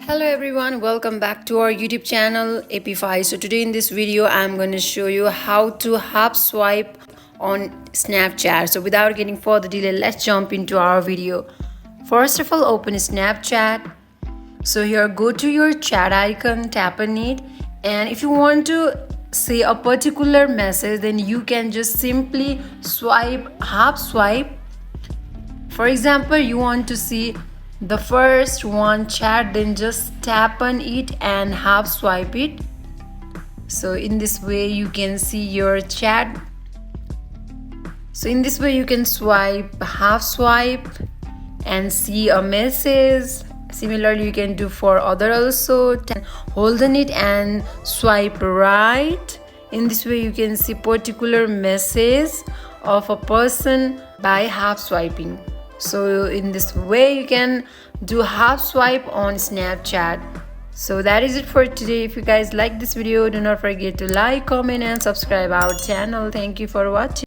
Hello everyone, welcome back to our YouTube channel AP5. So today in this video I'm going to show you how to half swipe on Snapchat. So without getting further delay, let's jump into our video. First of all, open Snapchat. So here, go to your chat icon, tap on it, and if you want to say a particular message, then you can just simply half swipe. For example, you want to see the first one chat, then just tap on it and half swipe it. So in this way you can see your chat. So in this way you can half swipe and see a message. Similarly you can do for other also. Hold on it and swipe right. In this way you can see particular message of a person by half swiping. So in this way you can do half swipe on Snapchat. So that is it for today. If you guys like this video, do not forget to like, comment and subscribe our channel. Thank you for watching.